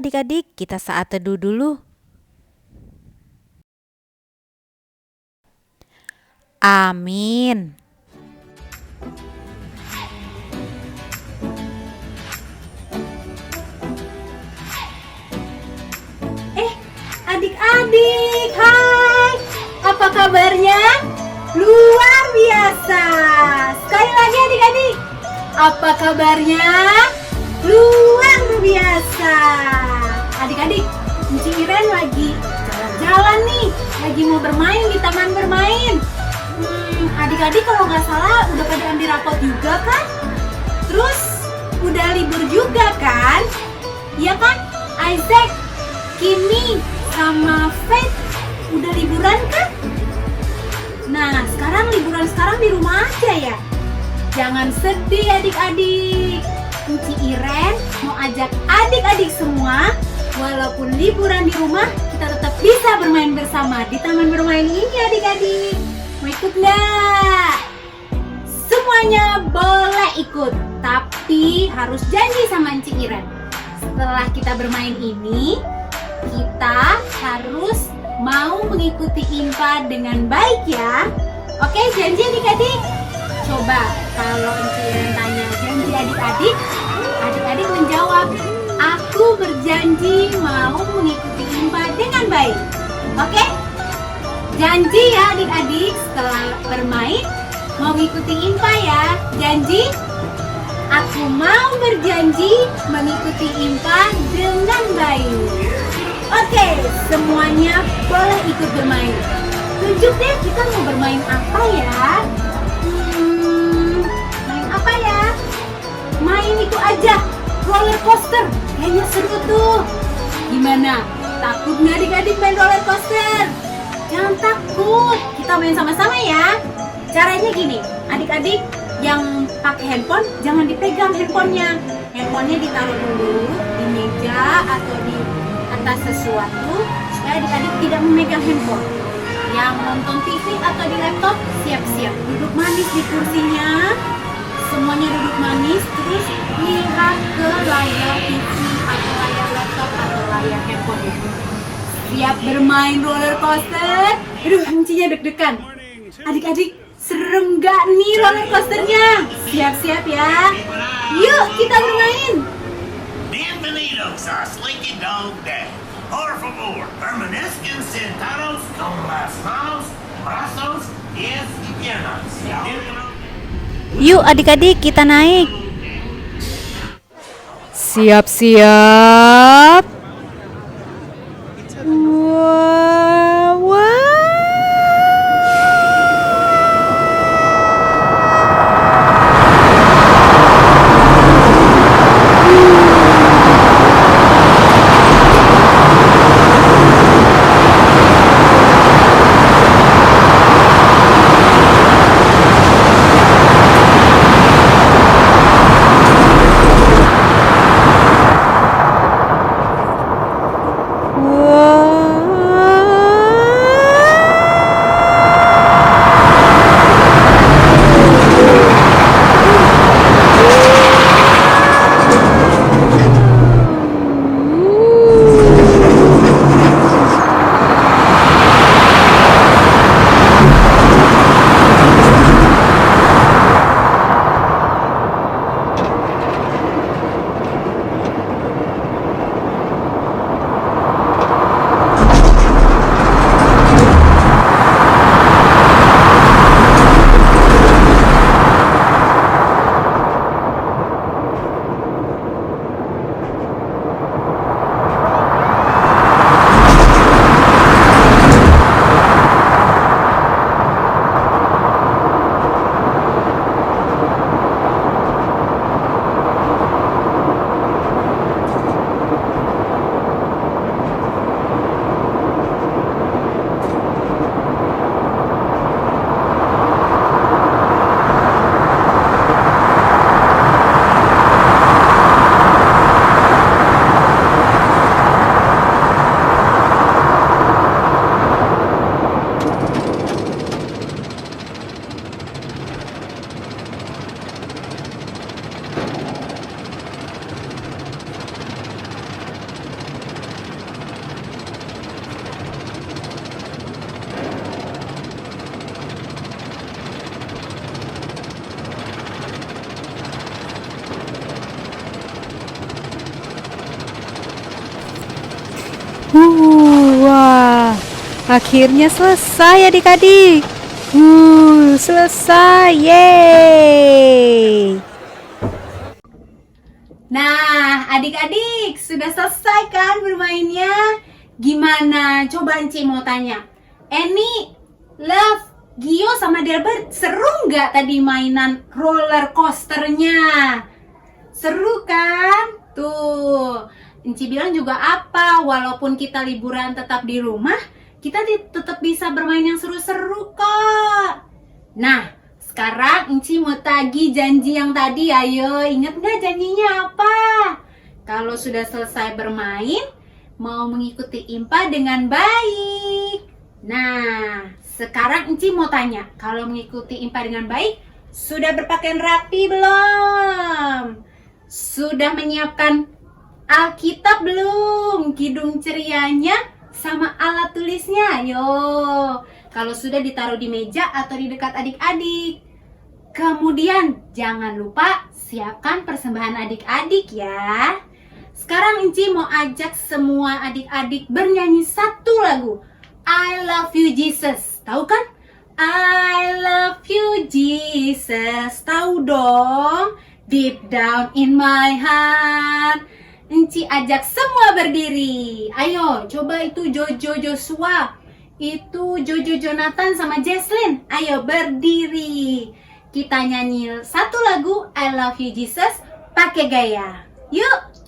adik-adik, kita saat teduh dulu. Amin. Adik-adik, hai. Apa kabarnya? Luar biasa. Sekali lagi adik-adik. Apa kabarnya? Luar biasa. Adik-adik, Enci Iren lagi jalan-jalan nih. Lagi mau bermain di taman bermain. Adik-adik kalau nggak salah udah pada ambil rapot juga kan? Terus udah libur juga kan? Iya kan? Isaac, Kimi, sama Faith udah liburan kan? Nah, liburan sekarang di rumah aja ya. Jangan sedih adik-adik. Enci Iren mau ajak adik-adik semua, walaupun liburan di rumah, kita tetap bisa bermain bersama di taman bermain ini adik-adik. Mau ikut nggak? Semuanya boleh ikut, tapi harus janji sama Enci Iren. Setelah kita bermain ini, kita harus mau mengikuti IMPA dengan baik ya. Oke, janji adik-adik? Coba kalau Enci Iren tanya janji adik-adik, adik-adik menjawab, aku berjanji mau mengikuti IMPA dengan baik. Oke? Janji ya adik-adik, setelah bermain mau mengikuti IMPA ya. Janji? Aku mau berjanji mengikuti IMPA dengan baik. Oke, semuanya boleh ikut bermain. Tunjuk deh kita mau bermain apa ya? Main apa ya? Main itu aja, roller coaster. Kayaknya seru tuh. Gimana? Takut nggak adik-adik main roller coaster? Jangan takut, kita main sama-sama ya. Caranya gini, adik-adik yang pakai handphone jangan dipegang handphonenya. Handphonenya ditaruh dulu di meja atau di atas sesuatu supaya adik-adik tidak memegang handphone. Yang nonton TV atau di laptop siap-siap duduk manis di kursinya. Semuanya duduk manis, terus lihat ke layar TV atau layar laptop atau layar handphone. Siap bermain roller coaster? Aduh, kuncinya deg-degan. Adik-adik, serem gak nih roller coasternya? Siap-siap ya. Yuk, kita bermain. Bienvenidos a Slinky Dog Day. Por favor, permanezcan sentados con las manos, brazos, pies y piernas. Yuk adik-adik, kita naik. Siap-siap. Wow, wow. Wah, akhirnya selesai adik-adik. Selesai. Yeay. Nah, adik-adik, sudah selesai kan bermainnya? Gimana? Coba Enci mau tanya. Eni, Love, Gio sama Delbert seru nggak tadi mainan roller coasternya? Seru kan? Tuh, Enci bilang juga apa? Walaupun kita liburan tetap di rumah, kita tetap bisa bermain yang seru-seru kok. Nah, sekarang Enci mau tagih janji yang tadi. Ayo, ingat nggak janjinya apa? Kalau sudah selesai bermain, mau mengikuti Impa dengan baik. Nah, sekarang Enci mau tanya, kalau mengikuti Impa dengan baik, sudah berpakaian rapi belum? Sudah menyiapkan Alkitab belum? Kidung cerianya sama alat tulisnya? Ayo, kalau sudah ditaruh di meja atau di dekat adik-adik. Kemudian jangan lupa siapkan persembahan adik-adik ya. Sekarang Enci mau ajak semua adik-adik bernyanyi satu lagu. I love you Jesus. Tahu kan? I love you Jesus. Tahu dong? Deep down in my heart. Enci ajak semua berdiri. Ayo, coba itu Jojo Joshua. Itu Jojo Jonathan sama Jesslyn. Ayo berdiri. Kita nyanyi satu lagu I Love You Jesus pakai gaya. Yuk.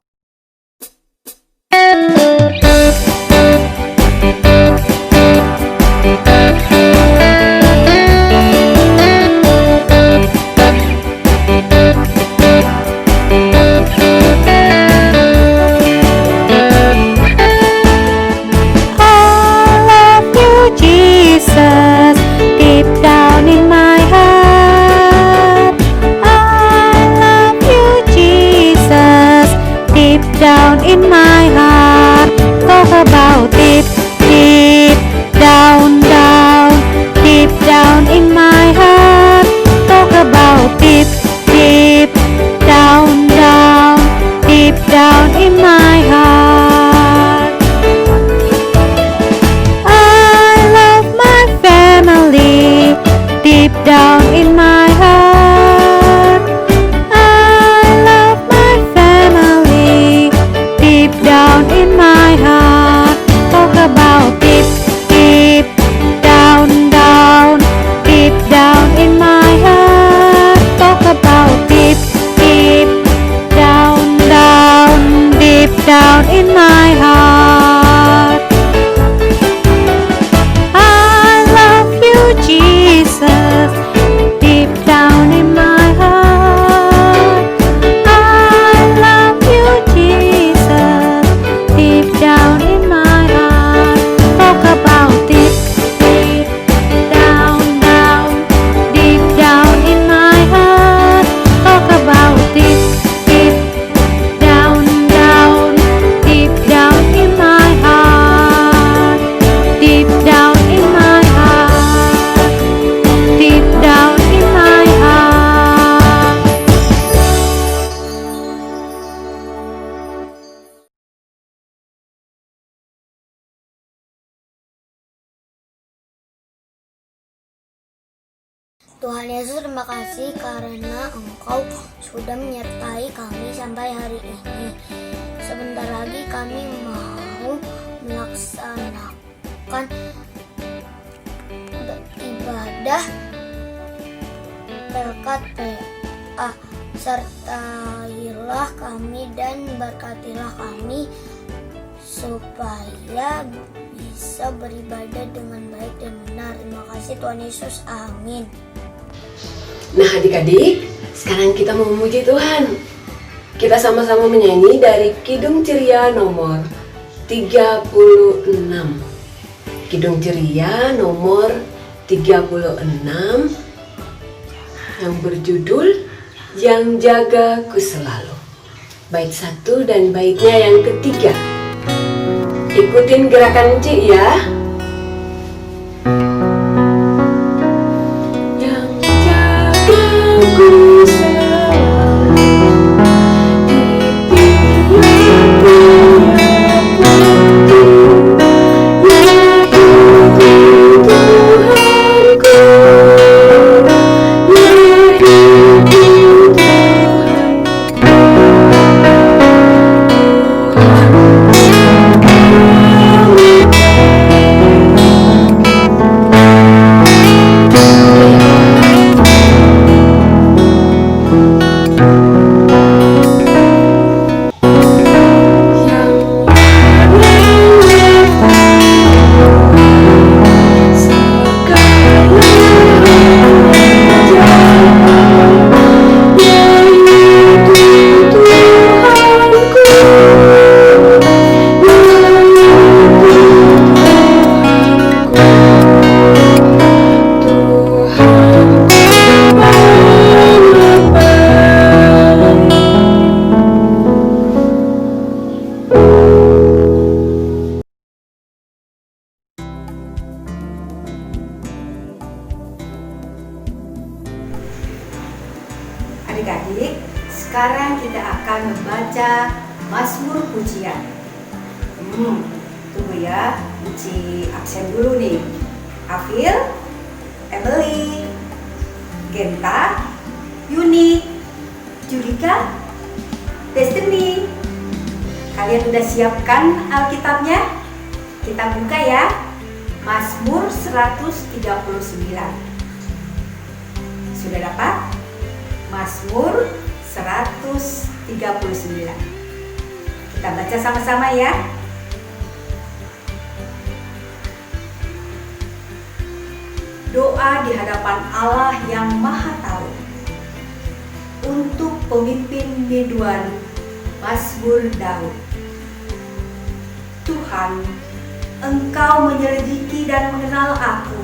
Down in my heart, talk about it. Deep down, deep down in my heart, talk about it. Deep down, deep down in my heart. I love my family, deep down in my heart. Down in my heart, talk about it. Deep down, deep down in my heart, talk about it. Deep down, deep down in my heart. I love you, Jesus, deep down in my heart. I love you, Jesus, deep down in my heart, talk about it. Deep down, deep down in my heart, talk about it. Deep down, deep down in my heart, deep down in my heart, deep down in my heart. Tuhan Yesus, terima kasih karena Engkau sudah menyertai kami sampai hari ini. Sebentar lagi kami mau melaksanakan ibadah berkat PA. Sertailah kami dan berkatilah kami supaya bisa beribadah dengan baik dan benar. Terima kasih Tuhan Yesus, amin. Nah adik-adik, sekarang kita mau memuji Tuhan. Kita sama-sama menyanyi dari Kidung Ceria nomor 36. Kidung Ceria nomor 36 yang berjudul Yang Jagaku Selalu. Bait 1 dan baitnya yang ketiga. Ikutin gerakan Cik ya. Ku membaca Mazmur Pujian. Tunggu ya, Uci absen dulu nih. Afil, Emily, Genta, Yuni, Julika, Destiny. Kalian udah siapkan Alkitabnya? Kita buka ya. Mazmur 139. Sudah dapat? Mazmur 139. Kita baca sama-sama ya. Doa di hadapan Allah yang Maha Tahu. Untuk pemimpin biduan, Mazmur Daud. Tuhan, Engkau menyelidiki dan mengenal aku.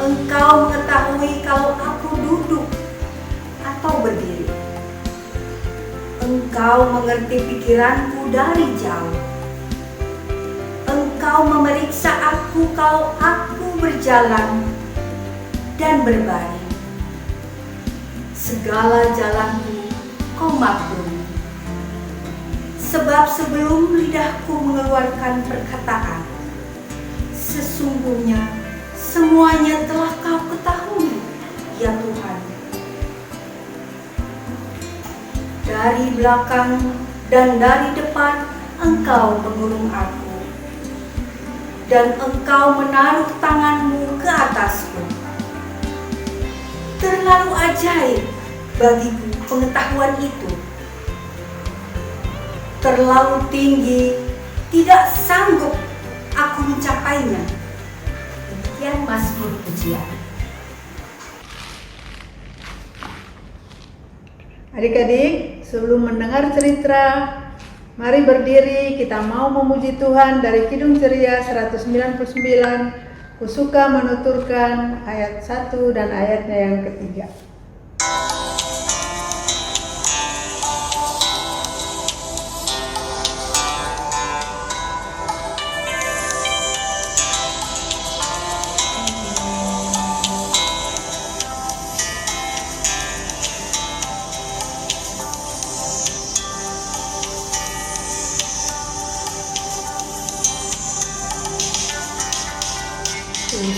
Engkau mengetahui kalau aku duduk atau berdiri. Engkau mengerti pikiranku dari jauh. Engkau memeriksa aku kalau aku berjalan dan berbaring. Segala jalanku Kau maklumi. Sebab sebelum lidahku mengeluarkan perkataan, sesungguhnya semuanya telah Kau ketahui, ya Tuhan. Dari belakang dan dari depan Engkau mengurung aku, dan Engkau menaruh tangan-Mu ke atasku. Terlalu ajaib bagiku pengetahuan itu. Terlalu tinggi, tidak sanggup aku mencapainya. Demikian Mazmur Pujian. Adik-adik, sebelum mendengar cerita, mari berdiri, kita mau memuji Tuhan dari Kidung Ceria 199. Kusuka menuturkan ayat 1 dan ayatnya yang ketiga.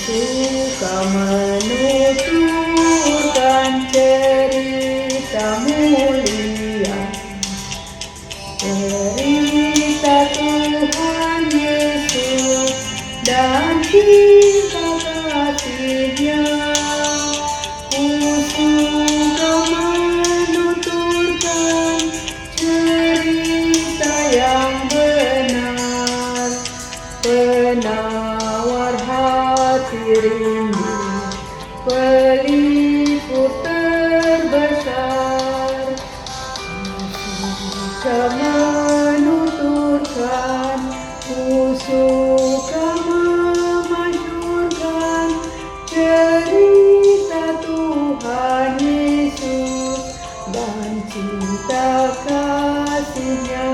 Suka menuturkan cerita mulia, cerita Tuhan Yesus dan cinta kasih-Nya. Suka menuturkan cerita yang benar, penawar hati rindu, pelipur terbesar. Suka menuturkan, suka memasyurkan cerita Tuhan Yesus dan cinta kasih-Nya.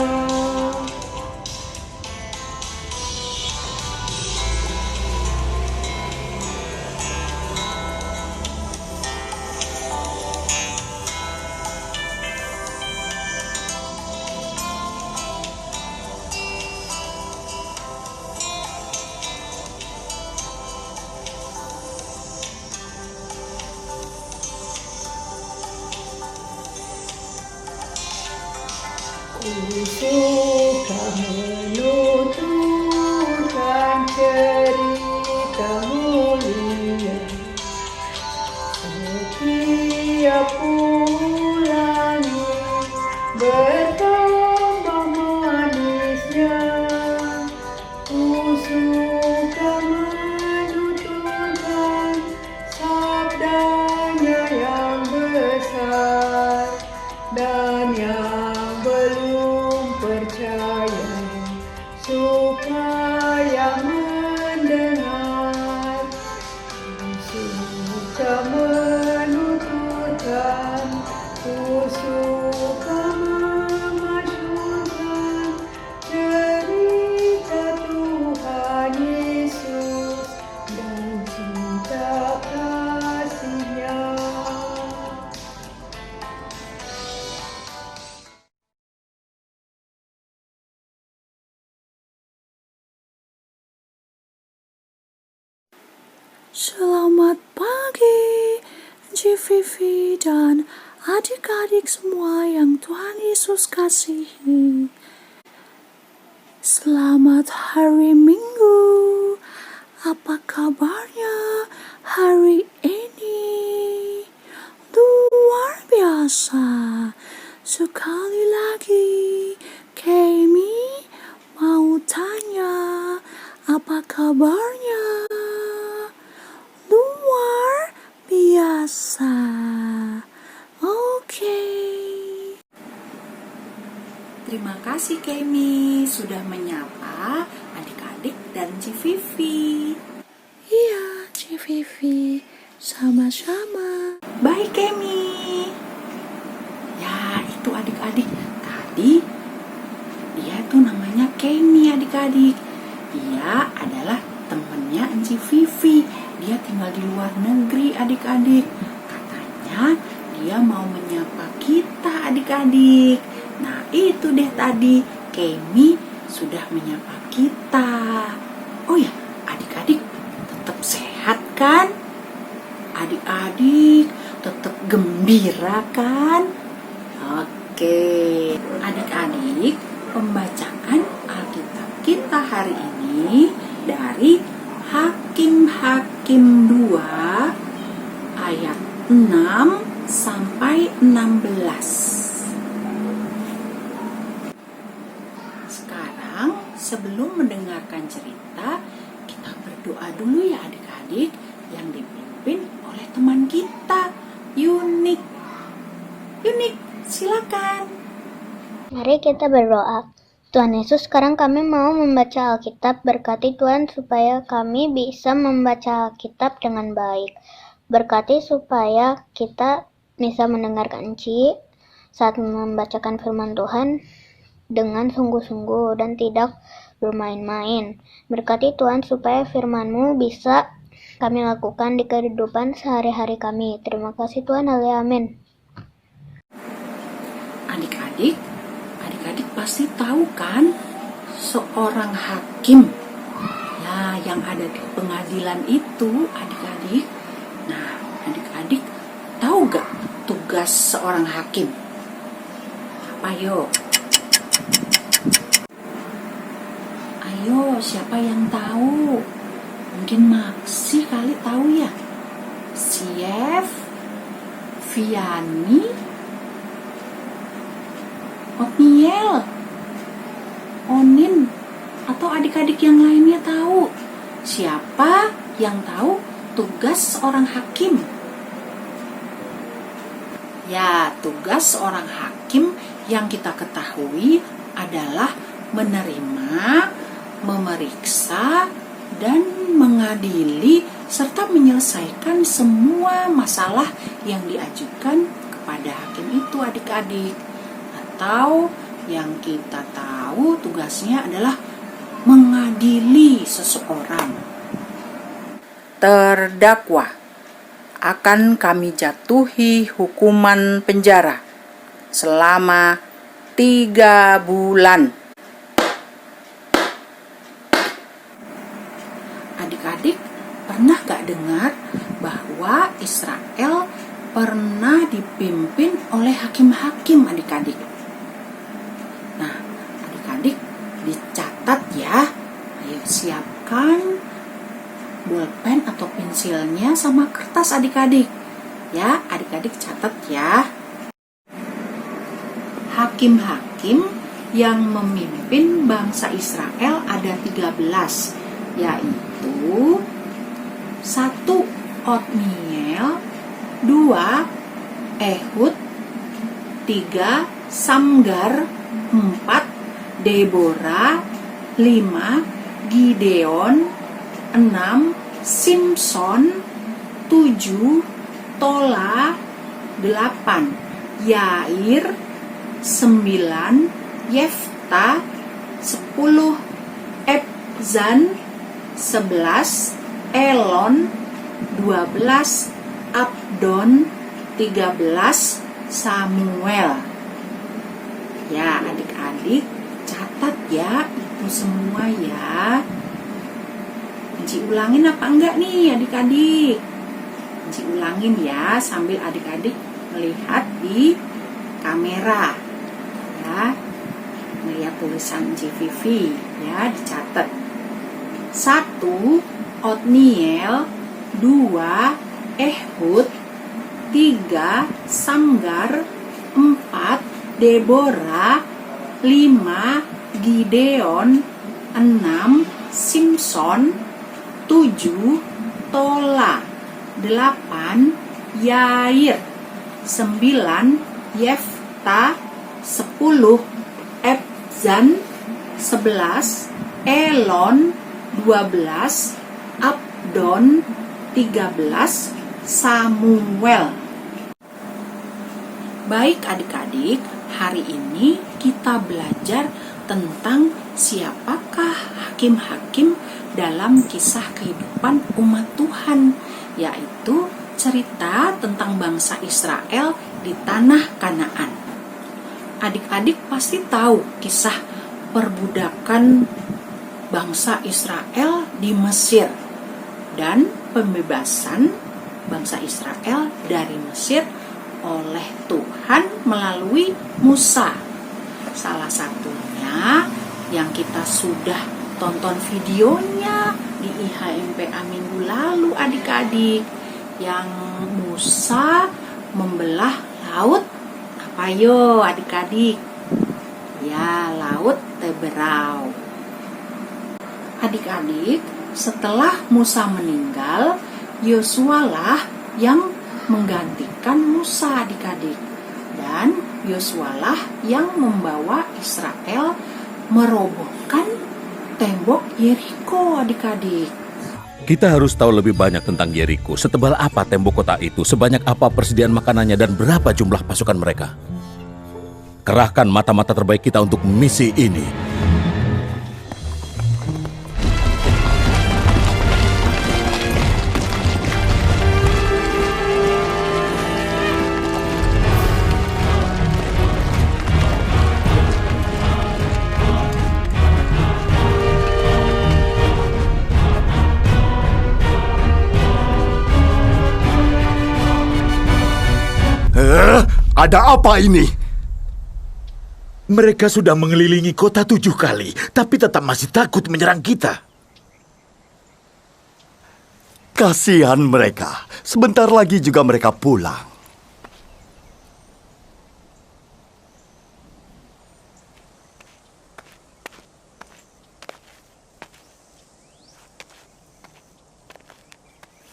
Suka menuturkan cerita mulia, setiap ulangi bertambah manisnya. Suka menuturkan sabdanya yang besar dan yang belum percaya supaya mendengar. Suka menuturkan, suka memasyurkan cerita Tuhan Yesus dan cinta kasih-Nya. Selamat pagi, GVV dan adik-adik semua yang Tuhan Yesus kasihi. Selamat hari Minggu. Apa kabarnya hari ini? Luar biasa. Sekali lagi, Kemi mau tanya, apa kabarnya? Luar biasa. Oke. Terima kasih Kemi sudah menyapa adik-adik dan GVV. Iya, GVV. Sama-sama. Baik Kemi. Ya, itu adik-adik. Tadi dia tuh namanya Kemi adik-adik. Dia adalah temennya GVV. Dia tinggal di luar negeri adik-adik. Katanya dia mau menyapa kita adik-adik. Nah itu deh tadi Kemi sudah menyapa kita. Oh ya adik-adik tetap sehat kan? Adik-adik tetap gembira kan? Oke adik-adik, pembacaan Alkitab kita hari ini dari Hakim-Hakim 2 ayat 6 sampai 16. Sekarang sebelum mendengarkan cerita, kita berdoa dulu ya adik-adik yang dipimpin oleh teman kita, Yunik. Yunik, silakan. Mari kita berdoa. Tuhan Yesus, sekarang kami mau membaca Alkitab. Berkati Tuhan supaya kami bisa membaca Alkitab dengan baik. Berkati supaya kita bisa mendengarkan Ci saat membacakan firman Tuhan dengan sungguh-sungguh dan tidak bermain-main. Berkati Tuhan supaya firman-Mu bisa kami lakukan di kehidupan sehari-hari kami. Terima kasih Tuhan, amin. Adik-adik pasti tahu kan seorang hakim ya yang ada di pengadilan itu adik-adik. Nah adik-adik tahu gak tugas seorang hakim? Apa yo? Ayo siapa yang tahu? Mungkin Maksi kali tahu ya. Sief, Viani, Otniel, Onin, atau adik-adik yang lainnya tahu? Siapa yang tahu tugas seorang hakim? Ya, tugas seorang hakim yang kita ketahui adalah menerima, memeriksa, dan mengadili serta menyelesaikan semua masalah yang diajukan kepada hakim itu adik-adik. Atau yang kita tahu tugasnya adalah mengadili seseorang. Terdakwa akan kami jatuhi hukuman penjara selama 3 bulan. Adik-adik pernah gak dengar bahwa Israel pernah dipimpin oleh hakim-hakim adik-adik? Nah, adik-adik dicatat ya. Ayo siapkan bolpen atau pensilnya sama kertas adik-adik. Ya, adik-adik catat ya. Hakim-hakim yang memimpin bangsa Israel ada 13, yaitu 1. Otniel, 2. Ehud, 3. Samgar, 4. Deborah, 5. Gideon, 6. Simson, 7. Tola, 8. Yair, 9. Yefta, 10. Ebzan, 11. Elon, 12. Abdon, 13. Samuel. Ya adik-adik catat ya itu semua ya. Ci ulangin apa enggak nih adik-adik? Ci ulangin ya sambil adik-adik melihat di kamera ya, melihat tulisan Ci Vivi ya, dicatat. 1. Otniel, 2. Ehud, 3. Samgar, 4. Deborah, 5. Gideon, 6. Simpson, 7. Tola, 8. Yair, 9. Yefta, 10. Ebzan, 11. Elon, 12. Abdon, 13. Samuel. Baik adik-adik, hari ini kita belajar tentang siapakah hakim-hakim dalam kisah kehidupan umat Tuhan, yaitu cerita tentang bangsa Israel di tanah Kanaan. Adik-adik pasti tahu kisah perbudakan bangsa Israel di Mesir dan pembebasan bangsa Israel dari Mesir oleh Tuhan melalui Musa. Salah satunya yang kita sudah tonton videonya di IHMPA minggu lalu adik-adik, yang Musa membelah laut apa yo adik-adik? Ya, laut Teberau. Adik-adik, setelah Musa meninggal, Yosua lah yang menggantikan Musa adik-adik. Dan Yosua lah yang membawa Israel merobohkan tembok Yeriko adik-adik. Kita harus tahu lebih banyak tentang Yeriko. Setebal apa tembok kota itu, sebanyak apa persediaan makanannya, dan berapa jumlah pasukan mereka. Kerahkan mata-mata terbaik kita untuk misi ini. Ada apa ini? Mereka sudah mengelilingi kota 7 kali, tapi tetap masih takut menyerang kita. Kasihan mereka. Sebentar lagi juga mereka pulang.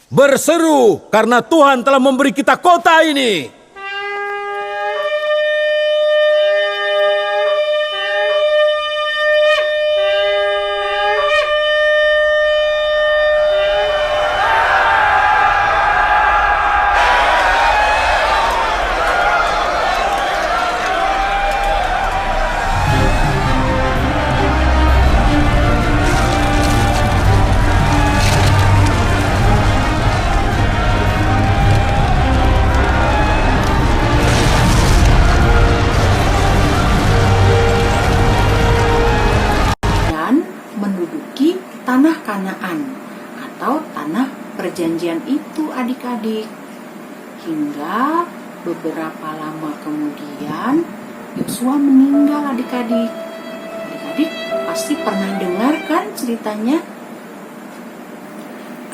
Berseru karena Tuhan telah memberi kita kota ini. Tanah Kanaan atau tanah perjanjian itu adik-adik. Hingga beberapa lama kemudian Yosua meninggal adik-adik. Adik-adik pasti pernah dengar kan ceritanya?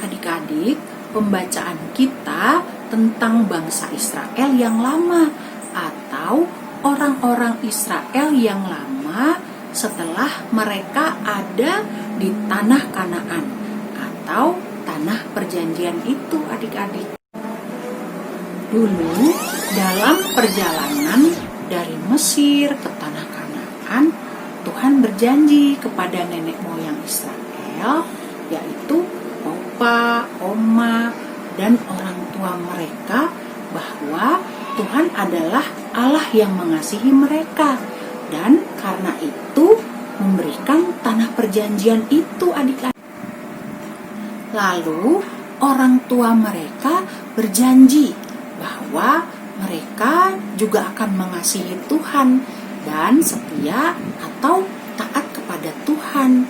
Adik-adik, pembacaan kita tentang bangsa Israel yang lama atau orang-orang Israel yang lama setelah mereka ada di tanah Kanaan atau tanah perjanjian itu adik-adik. Dulu dalam perjalanan dari Mesir ke tanah Kanaan, Tuhan berjanji kepada nenek moyang Israel, yaitu opa, oma, dan orang tua mereka, bahwa Tuhan adalah Allah yang mengasihi mereka, dan karena itu memberikan tanah perjanjian itu adik-adik. Lalu orang tua mereka berjanji bahwa mereka juga akan mengasihi Tuhan dan setia atau taat kepada Tuhan,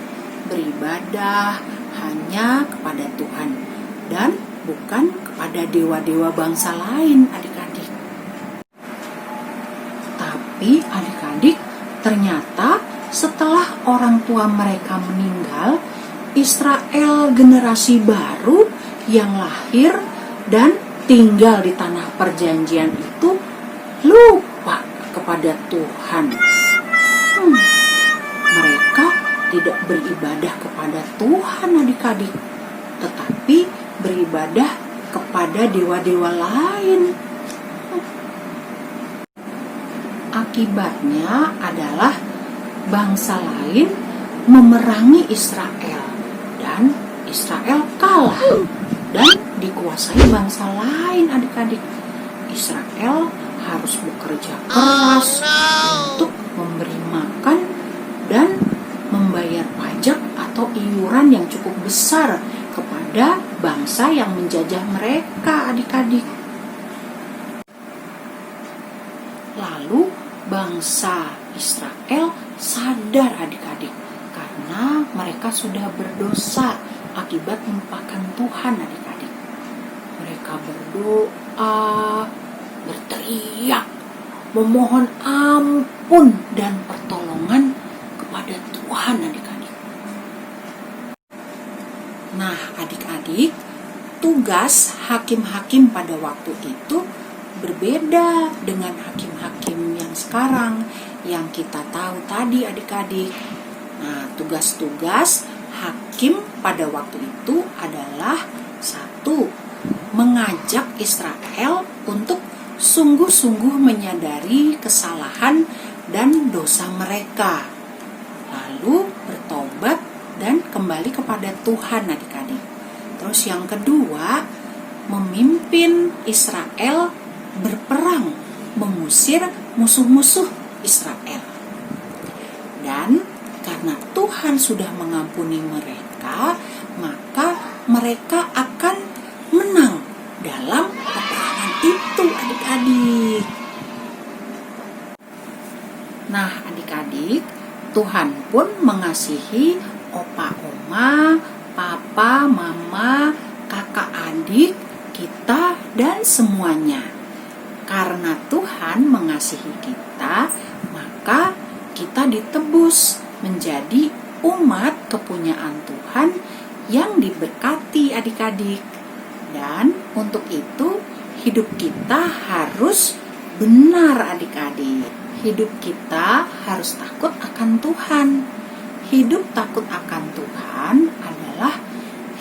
beribadah, hanya kepada Tuhan dan bukan kepada dewa-dewa bangsa lain, adik-adik. Tapi adik-adik, ternyata setelah orang tua mereka meninggal, Israel generasi baru yang lahir dan tinggal di tanah perjanjian itu lupa kepada Tuhan. Mereka tidak beribadah kepada Tuhan, adik-adik, tetapi beribadah kepada dewa-dewa lain. Akibatnya adalah bangsa lain memerangi Israel dan Israel kalah dan dikuasai bangsa lain, adik-adik. Israel harus bekerja keras untuk memberi makan dan membayar pajak atau iuran yang cukup besar kepada bangsa yang menjajah mereka, adik-adik. Lalu bangsa Israel sadar, adik-adik, karena mereka sudah berdosa akibat melupakan Tuhan, adik-adik. Mereka berdoa, berteriak, memohon ampun dan pertolongan kepada Tuhan, adik-adik. Nah, adik-adik, tugas hakim-hakim pada waktu itu berbeda dengan hakim-hakim yang sekarang yang kita tahu tadi, adik-adik. Nah, tugas-tugas hakim pada waktu itu adalah: 1. Mengajak Israel untuk sungguh-sungguh menyadari kesalahan dan dosa mereka, lalu bertobat dan kembali kepada Tuhan, adik-adik. Terus yang kedua, memimpin Israel berperang mengusir musuh-musuh Israel. Dan karena Tuhan sudah mengampuni mereka, maka mereka akan menang dalam peperangan itu, adik-adik. Nah, adik-adik, Tuhan pun mengasihi opa, oma, papa, mama, kakak, adik, kita, dan semuanya. Karena Tuhan mengasihi kita, maka kita ditebus menjadi umat kepunyaan Tuhan yang diberkati, adik-adik. Dan untuk itu hidup kita harus benar, adik-adik. Hidup kita harus takut akan Tuhan. Hidup takut akan Tuhan adalah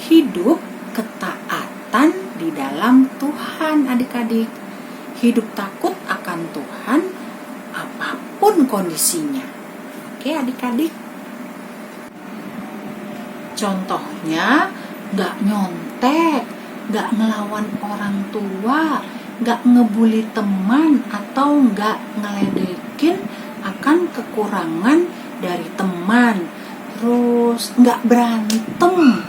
hidup ketaatan di dalam Tuhan, adik-adik. Hidup takut akan Tuhan apapun kondisinya. Oke, adik-adik. Contohnya, gak nyontek, gak ngelawan orang tua, gak ngebully teman, atau gak ngeledekin akan kekurangan dari teman. Terus gak berantem.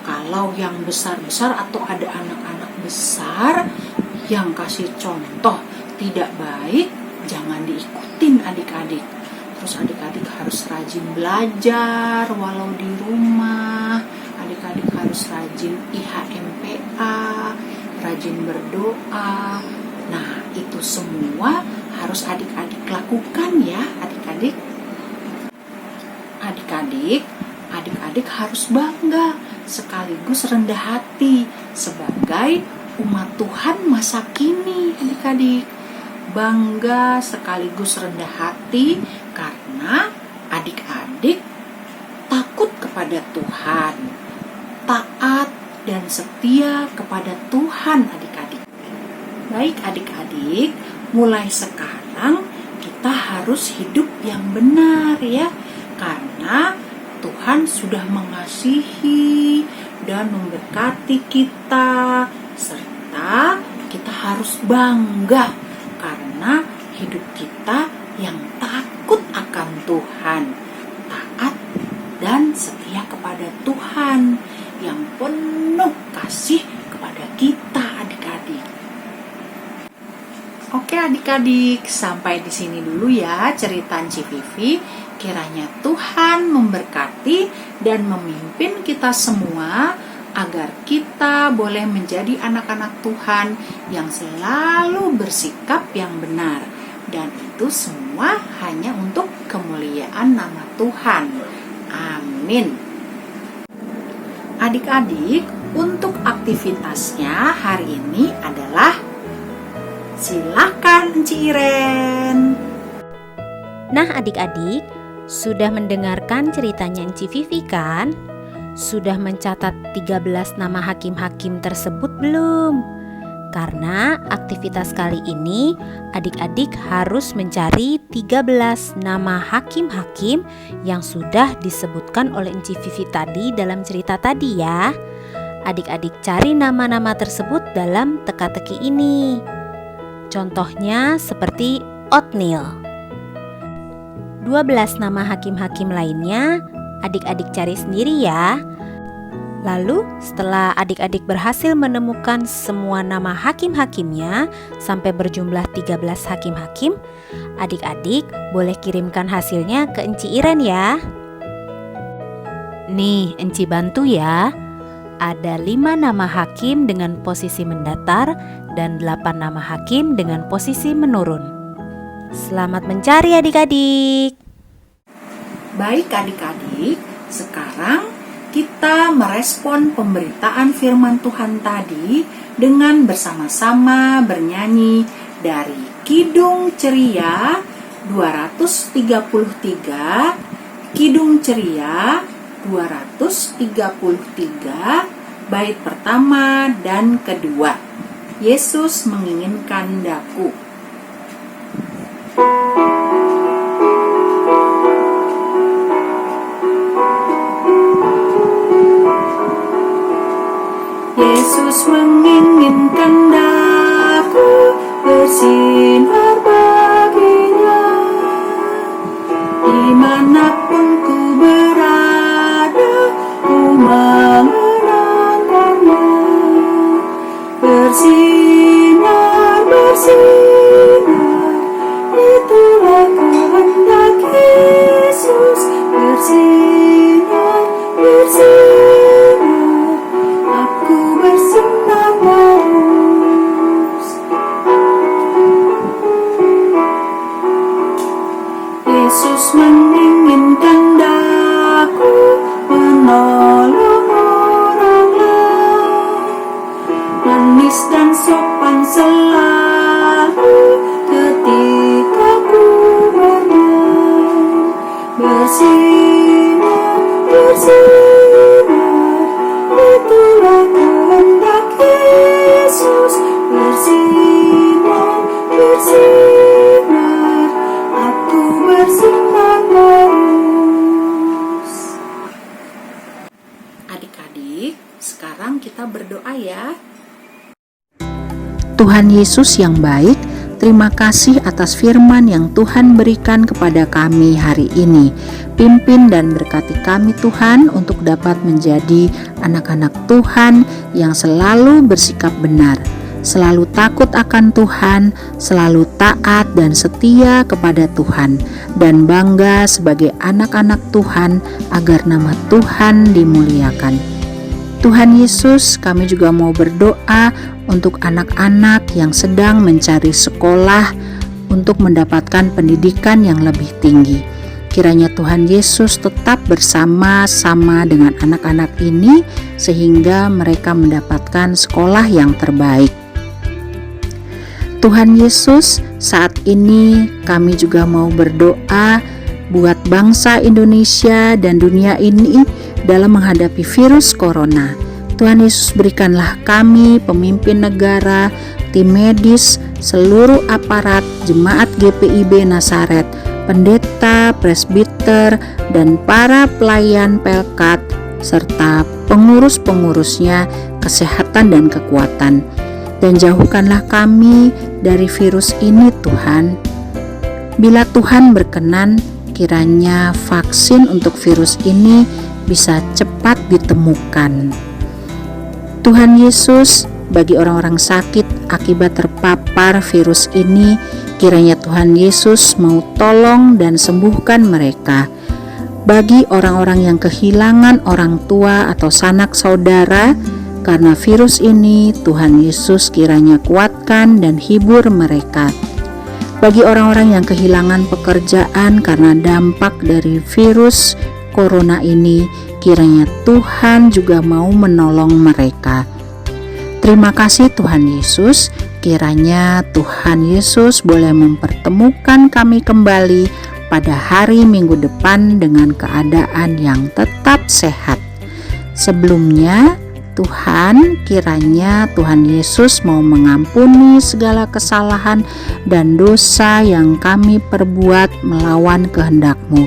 Kalau yang besar-besar atau ada anak-anak besar yang kasih contoh tidak baik, jangan diikutin, adik-adik. Terus adik-adik harus rajin belajar walau di rumah. Adik-adik harus rajin IHMPA, rajin berdoa. Nah, itu semua harus adik-adik lakukan ya, adik-adik. Adik-adik harus bangga sekaligus rendah hati sebagai umat Tuhan masa kini, adik-adik. Bangga sekaligus rendah hati karena adik-adik takut kepada Tuhan, taat dan setia kepada Tuhan, adik-adik. Baik, adik-adik, mulai sekarang kita harus hidup yang benar ya, karena Tuhan sudah mengasihi dan memberkati kita, serta kita harus bangga karena hidup kita yang takut akan Tuhan, taat dan setia kepada Tuhan, yang penuh kasih kepada kita, adik-adik. Oke, adik-adik, sampai di sini dulu ya cerita Ci Vivi. Kiranya Tuhan memberkati dan memimpin kita semua agar kita boleh menjadi anak-anak Tuhan yang selalu bersikap yang benar, dan itu semua hanya untuk kemuliaan nama Tuhan. Amin. Adik-adik, untuk aktivitasnya hari ini adalah silakan Enci Iren. Nah adik-adik, sudah mendengarkan ceritanya Enci Vivi kan? Sudah mencatat 13 nama hakim-hakim tersebut belum? Karena aktivitas kali ini adik-adik harus mencari 13 nama hakim-hakim yang sudah disebutkan oleh Enci Vivi tadi dalam cerita tadi ya. Adik-adik cari nama-nama tersebut dalam teka-teki ini. Contohnya seperti Othniel. 12 nama hakim-hakim lainnya adik-adik cari sendiri ya. Lalu setelah adik-adik berhasil menemukan semua nama hakim-hakimnya sampai berjumlah 13 hakim-hakim, adik-adik boleh kirimkan hasilnya ke Enci Iren ya. Nih Enci bantu ya. Ada 5 nama hakim dengan posisi mendatar dan 8 nama hakim dengan posisi menurun. Selamat mencari adik-adik. Baik adik-adik, sekarang kita merespon pemberitaan firman Tuhan tadi dengan bersama-sama bernyanyi dari Kidung Ceria 233, Kidung Ceria 233, bait pertama dan kedua. Yesus menginginkan daku. Yesus menginginkan daku bersinar baginya, dimanapun ku berada, ku mengenangkannya. Bersinar, bersinar, itulah kehendak Yesus. Bersinar, bersinar, aku bersinar terus. Yesus menginginkan daku menolong orang lain, manis dan sopan selalu ketika ku bermain. Bersinar, bersinar, itulah kehendak Yesus. Bersinar, bersinar, aku bersinar terus. Adik-adik, sekarang kita berdoa ya. Tuhan Yesus yang baik, terima kasih atas firman yang Tuhan berikan kepada kami hari ini. Pimpin dan berkati kami Tuhan untuk dapat menjadi anak-anak Tuhan yang selalu bersikap benar, selalu takut akan Tuhan, selalu taat dan setia kepada Tuhan, dan bangga sebagai anak-anak Tuhan agar nama Tuhan dimuliakan. Tuhan Yesus, kami juga mau berdoa untuk anak-anak yang sedang mencari sekolah untuk mendapatkan pendidikan yang lebih tinggi. Kiranya Tuhan Yesus tetap bersama-sama dengan anak-anak ini sehingga mereka mendapatkan sekolah yang terbaik. Tuhan Yesus, saat ini kami juga mau berdoa buat bangsa Indonesia dan dunia ini dalam menghadapi virus corona. Tuhan Yesus, berikanlah kami pemimpin negara, tim medis, seluruh aparat jemaat GPIB Nazaret, pendeta, presbiter, dan para pelayan Pelkat, serta pengurus-pengurusnya kesehatan dan kekuatan. Dan jauhkanlah kami dari virus ini Tuhan. Bila Tuhan berkenan, kiranya vaksin untuk virus ini bisa cepat ditemukan. Tuhan Yesus, bagi orang-orang sakit akibat terpapar virus ini, kiranya Tuhan Yesus mau tolong dan sembuhkan mereka. Bagi orang-orang yang kehilangan orang tua atau sanak saudara karena virus ini, Tuhan Yesus kiranya kuatkan dan hibur mereka. Bagi orang-orang yang kehilangan pekerjaan karena dampak dari virus corona ini, kiranya Tuhan juga mau menolong mereka. Terima kasih Tuhan Yesus, kiranya Tuhan Yesus boleh mempertemukan kami kembali pada hari Minggu depan dengan keadaan yang tetap sehat. Sebelumnya, Tuhan, kiranya Tuhan Yesus mau mengampuni segala kesalahan dan dosa yang kami perbuat melawan kehendak-Mu,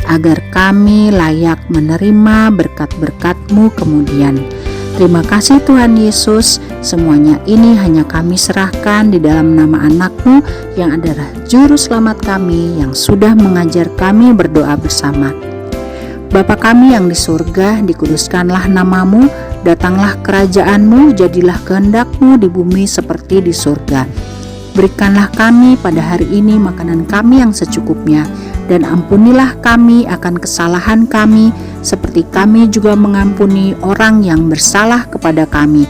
agar kami layak menerima berkat-berkat-Mu kemudian. Terima kasih Tuhan Yesus, semuanya ini hanya kami serahkan di dalam nama anak-Mu yang adalah Juru Selamat kami yang sudah mengajar kami berdoa bersama. Bapa kami yang di surga, dikuduskanlah nama-Mu, datanglah kerajaan-Mu, jadilah kehendak-Mu di bumi seperti di surga. Berikanlah kami pada hari ini makanan kami yang secukupnya, dan ampunilah kami akan kesalahan kami, seperti kami juga mengampuni orang yang bersalah kepada kami.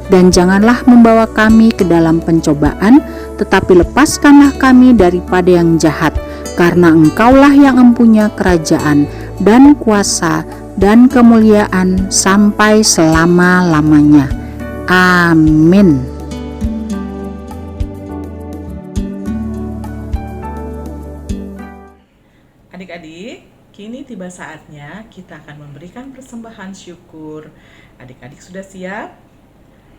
Dan janganlah membawa kami ke dalam pencobaan, tetapi lepaskanlah kami daripada yang jahat, karena Engkaulah yang mempunyai kerajaan dan kuasa dan kemuliaan sampai selama-lamanya. Amin. Adik-adik, kini tiba saatnya kita akan memberikan persembahan syukur. Adik-adik sudah siap?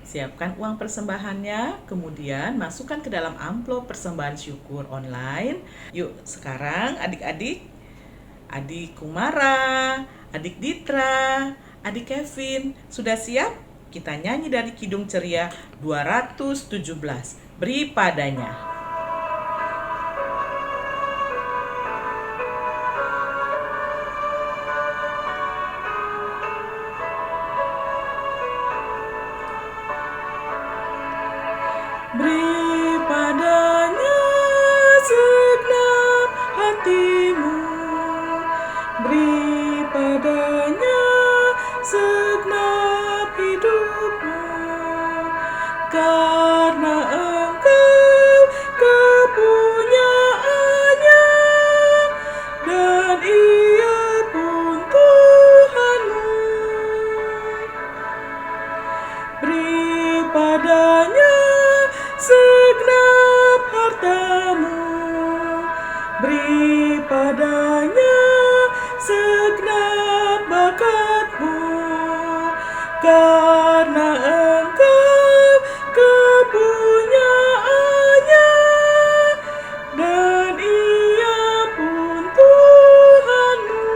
Siapkan uang persembahannya, kemudian masukkan ke dalam amplop persembahan syukur online. Yuk, sekarang adik-adik, adik Kumara, adik Ditra, adik Kevin, sudah siap? Kita nyanyi dari Kidung Ceria 217, Beri Padanya. Beri padanya segenap hatimu, beri padanya segenap hidupmu, karena Engkau kepunyaannya, dan Ia pun Tuhanmu. Beri padanya segenap hartamu, beri padanya segenap bakatmu, karena Engkau kepunyaannya, dan Ia pun Tuhanmu.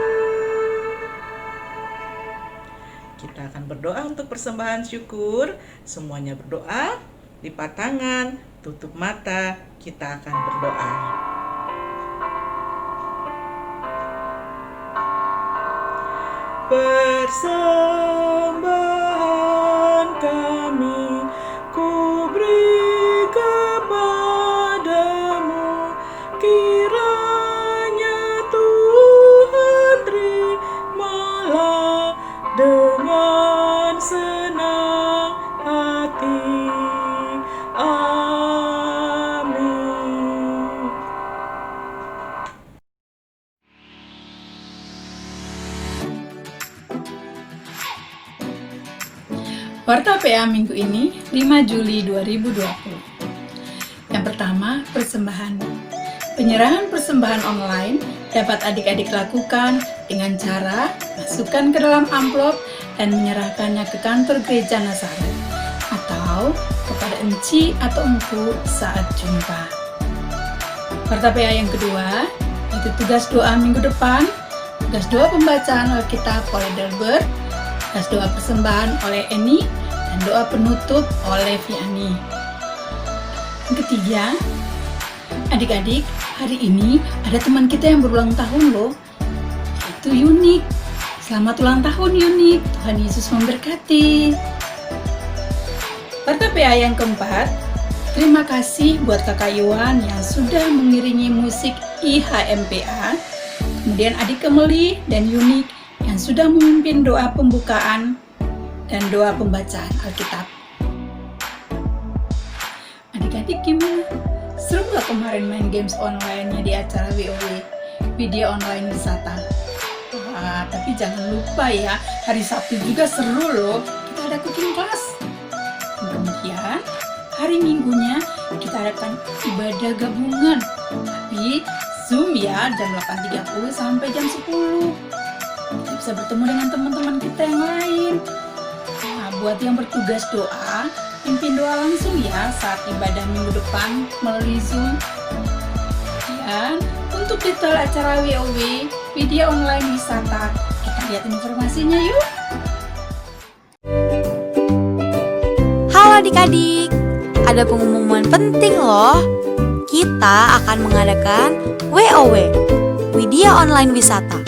Kita akan berdoa untuk persembahan syukur. Semuanya berdoa. Lipat tangan, tutup mata, kita akan berdoa. Persembahan kami ku beri kepadamu, kiranya Tuhan terimalah dengan senang hati. Amin. Warta PA minggu ini 5 Juli 2020. Yang pertama, persembahan. Penyerahan persembahan online dapat adik-adik lakukan dengan cara masukkan ke dalam amplop dan menyerahkannya ke kantor gereja Nazaret atau kepada enci atau empu saat jumpa. Warta PA yang kedua, itu tugas doa minggu depan, tugas doa pembacaan Alkitab oleh Delbert, tugas doa persembahan oleh Eni, dan doa penutup oleh Vianney. Yang ketiga, adik-adik, hari ini ada teman kita yang berulang tahun loh, itu Yunik. Selamat ulang tahun Yunik, Tuhan Yesus memberkati. Warta PA yang keempat, terima kasih buat Kakak Yohan yang sudah mengiringi musik IHMPA kemudian adik Emily dan Yunik yang sudah memimpin doa pembukaan dan doa pembacaan Alkitab. Adik-adik gimana? Seru gak kemarin main games online-nya di acara WOW, video online wisata? Wah, tapi jangan lupa ya, hari Sabtu juga seru loh, kita ada cooking class. Kemudian, hari Minggunya kita adakan ibadah gabungan, tapi Zoom ya, jam 8.30 sampai jam 10. Kita bisa bertemu dengan teman-teman kita yang lain. Nah, buat yang bertugas doa, pimpin doa langsung ya saat ibadah minggu depan melalui Zoom. Dan untuk detail acara WOW, video online wisata, kita lihat informasinya yuk. Halo adik-adik, ada pengumuman penting loh. Kita akan mengadakan WOW, Widya Online Wisata,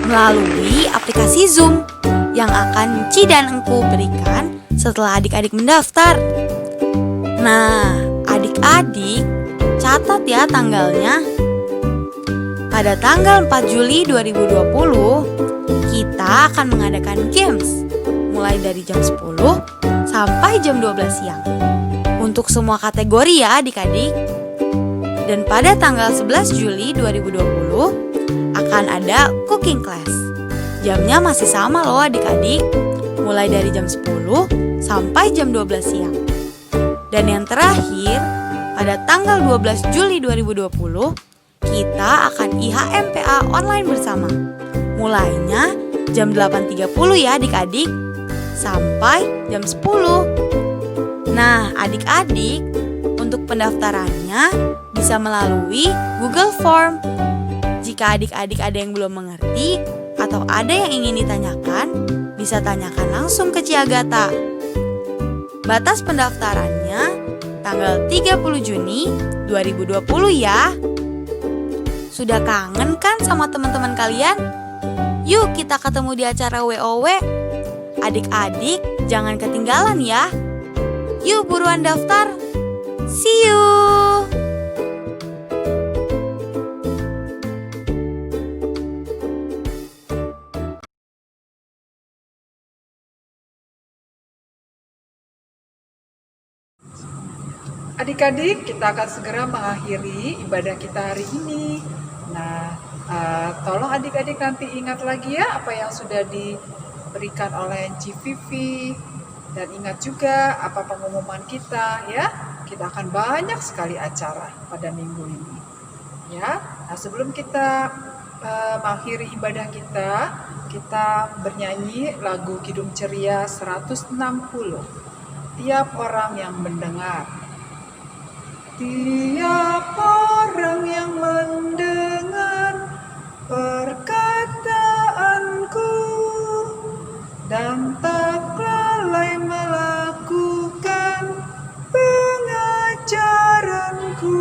melalui aplikasi Zoom yang akan Ci dan Engku berikan setelah adik-adik mendaftar. Nah, adik-adik catat ya tanggalnya. Pada tanggal 4 Juli 2020, kita akan mengadakan games mulai dari jam 10 sampai jam 12 siang. Untuk semua kategori ya adik-adik. Dan pada tanggal 11 Juli 2020 akan ada cooking class. Jamnya masih sama loh adik-adik, mulai dari jam 10 sampai jam 12 siang. Dan yang terakhir, pada tanggal 12 Juli 2020 kita akan IHMPA online bersama. Mulainya jam 8.30 ya adik-adik, sampai jam 10. Nah, adik-adik, untuk pendaftarannya bisa melalui Google Form. Jika adik-adik ada yang belum mengerti atau ada yang ingin ditanyakan, bisa tanyakan langsung ke Ci Agatha. Batas pendaftarannya tanggal 30 Juni 2020 ya. Sudah kangen kan sama teman-teman kalian? Yuk kita ketemu di acara WOW. Adik-adik jangan ketinggalan ya. Yuk buruan daftar. See you. Adik-adik, kita akan segera mengakhiri ibadah kita hari ini. Nah, tolong adik-adik nanti ingat lagi ya apa yang sudah diberikan oleh Ci Vivi. Dan ingat juga apa pengumuman kita ya. Kita akan banyak sekali acara pada minggu ini. Ya. Nah, sebelum kita mengakhiri ibadah kita bernyanyi lagu Kidung Ceria 160. Tiap orang yang mendengar. Tiap orang yang mendengar perkataanku dan tak lalai melakukan pengajaranku,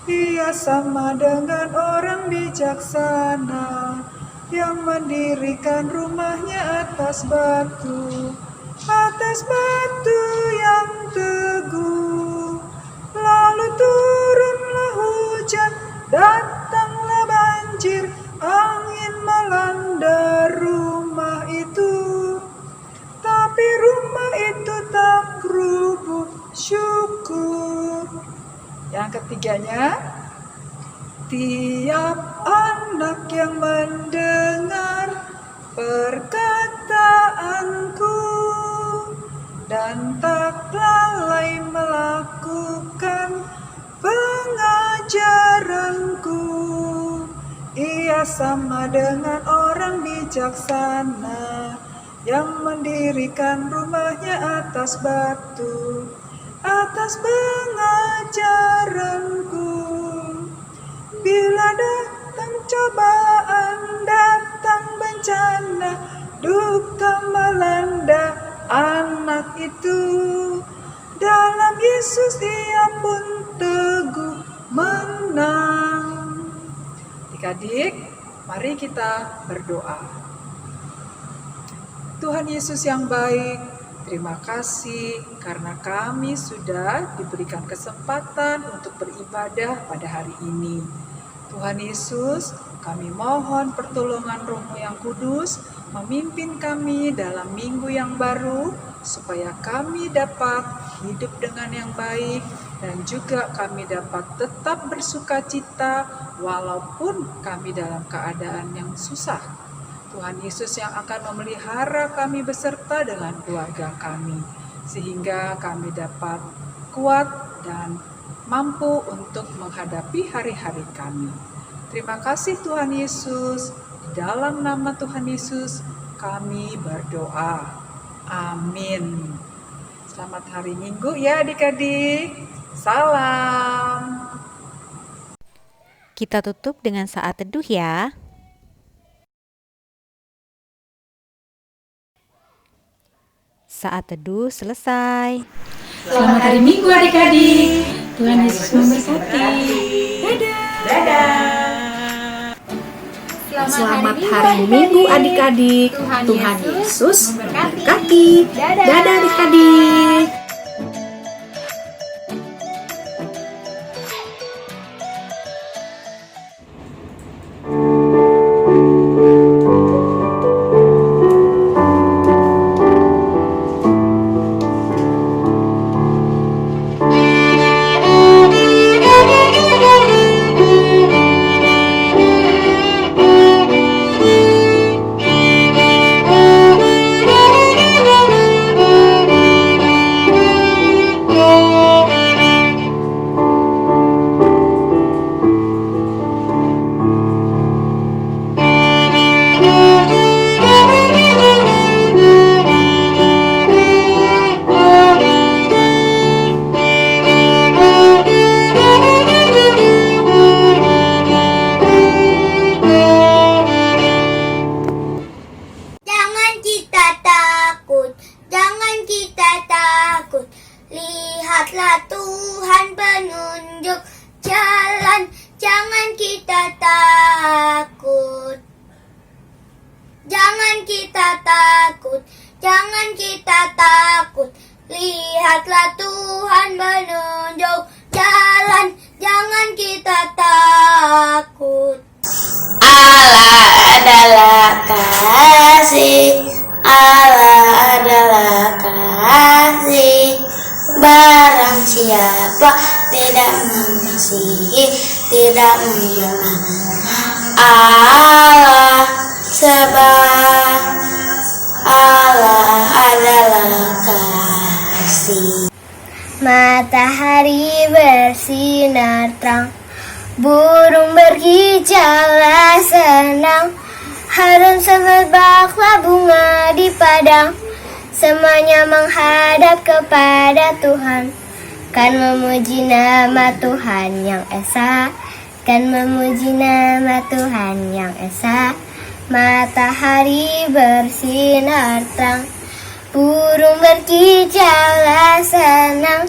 ia sama dengan orang bijaksana yang mendirikan rumahnya atas batu yang teguh. Lalu turunlah hujan, datanglah banjir, angin melanda rumah itu. Tapi rumah itu tak rubuh, syukur. Yang ketiganya, tiap anak yang mendengar perkataanku dan tak lalai melakukan pengajaranku, ia sama dengan orang bijaksana yang mendirikan rumahnya atas batu, atas pengajaranku. Bila datang cobaan, datang bencana, duka melanda anak itu, dalam Yesus ia pun teguh menang. Adik-adik, mari kita berdoa. Tuhan Yesus yang baik, terima kasih karena kami sudah diberikan kesempatan untuk beribadah pada hari ini. Tuhan Yesus, kami mohon pertolongan Roh-Mu yang kudus memimpin kami dalam minggu yang baru, supaya kami dapat hidup dengan yang baik dan juga kami dapat tetap bersuka cita walaupun kami dalam keadaan yang susah. Tuhan Yesus yang akan memelihara kami beserta dengan keluarga kami, sehingga kami dapat kuat dan mampu untuk menghadapi hari-hari kami. Terima kasih Tuhan Yesus. Di dalam nama Tuhan Yesus kami berdoa. Amin. Selamat hari Minggu ya adik-adik. Salam. Kita tutup dengan saat teduh ya. Saat teduh selesai. Selamat hari Minggu adik-adik. Tuhan Yesus memberkati. Dadah. Selamat hari Minggu adik-adik. Tuhan Yesus memberkati. Dadah adik-adik. Lihatlah Tuhan penunjuk jalan, jangan kita takut. Jangan kita takut, jangan kita takut. Lihatlah Tuhan menunjuk jalan, jangan kita takut. Allah adalah kasih, Allah adalah kasih. Barang siapa tidak mengasihi, tidak menyenangkan Allah, sebab Allah adalah kasih. Matahari bersinar terang, burung bergejala senang, harum semerbaklah bunga di padang. Semuanya menghadap kepada Tuhan, kan memuji nama Tuhan yang esa, kan memuji nama Tuhan yang esa. Matahari bersinar terang, burung bergejala senang,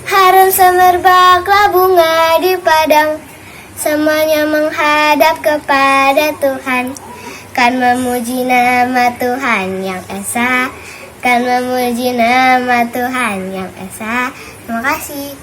harum semerbaklah bunga di padang. Semuanya menghadap kepada Tuhan, kan memuji nama Tuhan yang esa, kan memuji nama Tuhan yang esa. Terima kasih.